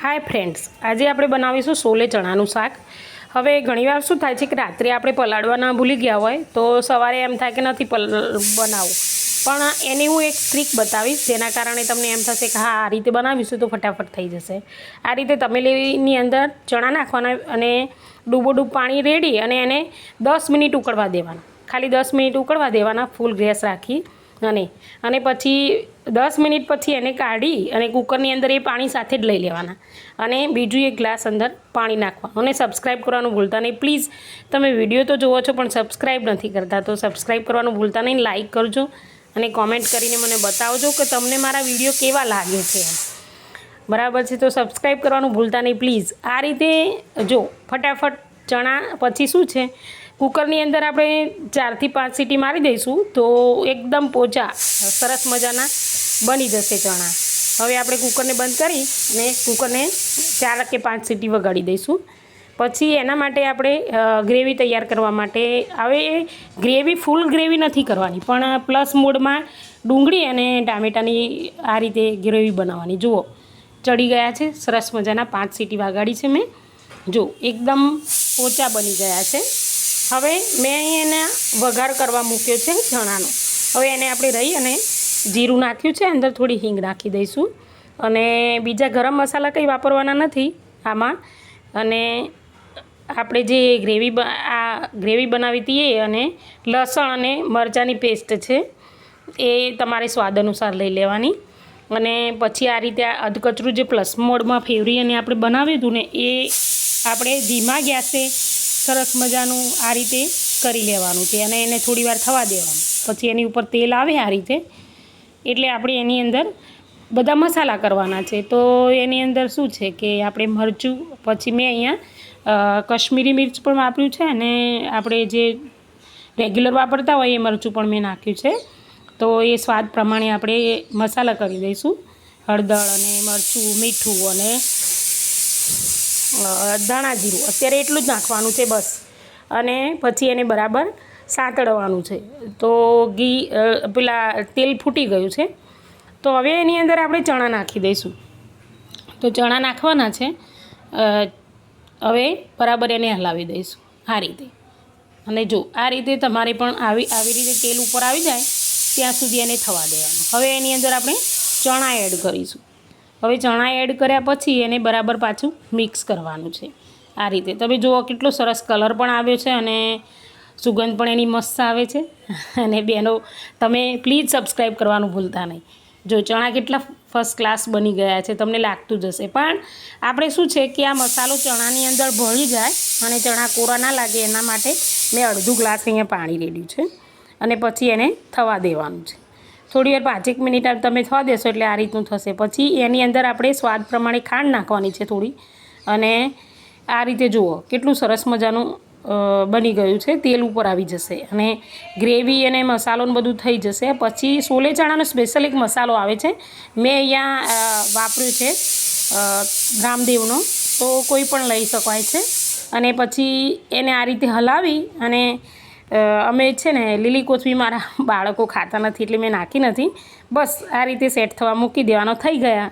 Hi friends, आज આપણે બનાવીશું સોલે ચણાનું શાક। હવે ઘણીવાર શું થાય છે કે રાત્રે આપણે પલાળવાના ભૂલી ગયા હોય તો સવારે એમ થાય કે નથી બનાવવું, પણ એની હું એક ટ્રીક બતાવીશ જેના કારણે તમને એમ થશે કે હા આ રીતે બનાવીશું તો ફટાફટ થઈ જશે। આ રીતે તપેલીની અંદર ચણા નાખવાના અને ડૂબોડૂબ પાણી રેડી અને એને 10 મિનિટ ઉકળવા દેવાના, ખાલી 10 મિનિટ ઉકળવા દેવાના ફૂલ ગેસ રાખી અને પછી 10 મિનિટ પછી એને કાઢી અને કુકરની અંદર એ પાણી સાથે જ લઈ લેવાના અને બીજું એક ગ્લાસ અંદર પાણી નાખવાનું અને સબસ્ક્રાઈબ કરવાનું ભૂલતા નહીં પ્લીઝ। તમે વિડીયો તો જુઓ છો પણ સબસ્ક્રાઈબ નથી કરતા તો સબસ્ક્રાઈબ કરવાનું ભૂલતા નહીં, લાઈક કરજો અને કોમેન્ટ કરીને મને બતાવજો કે તમને મારા વિડીયો કેવા લાગે છે, બરાબર છે? તો સબસ્ક્રાઈબ કરવાનું ભૂલતા નહીં પ્લીઝ। આ રીતે જો ફટાફટ ચણા પછી શું છે કુકરની અંદર આપણે 4 થી 5 સીટી મારી દઈશું તો એકદમ પોચા સરસ મજાના બની જશે ચણા। હવે આપણે કુકરને બંધ કરી અને કુકરને 4 કે 5 સીટી વગાડી દઈશું। પછી એના માટે આપણે ગ્રેવી તૈયાર કરવા માટે હવે ગ્રેવી ફૂલ ગ્રેવી નથી કરવાની પણ પ્લસ મોડમાં ડુંગળી અને ટામેટાની આ રીતે ગ્રેવી બનાવવાની। જુઓ ચડી ગયા છે સરસ મજાના, 5 સીટી વગાડી છે મેં, જો એકદમ પોચા બની ગયા છે। હવે મેં અહીં એને વઘાર કરવા મૂક્યો છે ચણાનો। હવે એને આપણે રહી અને જીરું નાખ્યું છે, અંદર થોડી હિંગ નાખી દઈશું અને બીજા ગરમ મસાલા કંઈ વાપરવાના નથી આમાં। અને આપણે જે ગ્રેવી બનાવી હતી એ અને લસણ અને મરચાંની પેસ્ટ છે એ તમારે સ્વાદ અનુસાર લઈ લેવાની અને પછી આ રીતે અધકચરું જે પ્લસ મોડમાં ફેવરી અને આપણે બનાવ્યું હતું ને એ આપણે ધીમા ગેસે સરસ મજાનું આ રીતે કરી લેવાનું છે અને એને થોડી વાર થવા દેવાનું। પછી એની ઉપર તેલ આવે આ રીતે એટલે આપણે એની અંદર બધા મસાલા કરવાના છે। તો એની અંદર શું છે કે આપણે મરચું, પછી મેં અહીંયા કશ્મીરી મિર્ચ પણ વાપર્યું છે અને આપણે જે રેગ્યુલર વાપરતા હોય એ મરચું પણ મેં નાખ્યું છે। તો એ સ્વાદ પ્રમાણે આપણે મસાલા કરી દઈશું, હળદર અને મરચું, મીઠું અને ધાણા જીરું, અત્યારે એટલું જ નાખવાનું છે બસ। અને પછી એને બરાબર સાંતળવાનું છે। તો તેલ ફૂટી ગયું છે તો હવે એની અંદર આપણે ચણા નાખી દઈશું। તો ચણા નાખવાના છે, હવે બરાબર એને હલાવી દઈશું આ રીતે। અને જો આ રીતે તમારે પણ આવી રીતે તેલ ઉપર આવી જાય ત્યાં સુધી એને થવા દેવાનું। હવે એની અંદર આપણે ચણા એડ કરીશું। હવે ચણા એડ કર્યા પછી એને બરાબર પાછું મિક્સ કરવાનું છે આ રીતે। તમે જુઓ કેટલો સરસ કલર પણ આવ્યો છે અને સુગંધ પણ એની મસ્ત આવે છે। અને બહેનો તમે પ્લીઝ સબસ્ક્રાઈબ કરવાનું ભૂલતા નહીં। જો ચણા કેટલા ફર્સ્ટ ક્લાસ બની ગયા છે તમને લાગતું જ હશે, પણ આપણે શું છે કે આ મસાલો ચણાની અંદર ભળી જાય અને ચણા કોરા ના લાગે એના માટે મેં અડધું ગ્લાસ અહીંયા પાણી રેડ્યું છે અને પછી એને થવા દેવાનું છે। થોડી વાર 5 મિનિટ તમે થવા દેશો એટલે આ રીતનું થશે। પછી એની અંદર આપણે સ્વાદ પ્રમાણે ખાંડ નાખવાની છે થોડી અને આ રીતે જુઓ કેટલું સરસ મજાનું બની ગયું છે, તેલ ઉપર આવી જશે અને ગ્રેવી અને મસાલોને બધું થઈ જશે। પછી સોલે ચણાનો સ્પેશિયલ એક મસાલો આવે છે, મેં અહીંયા વાપર્યું છે રામદેવનો, તો કોઈ પણ લઈ શકાય છે। અને પછી એને આ રીતે હલાવી અને અમે છે ને લીલી કોથમીર મારા બાળકો ખાતા નથી એટલે મેં નાખી નથી, બસ આ રીતે સેટ થવા મૂકી દેવાનો, થઈ ગયા।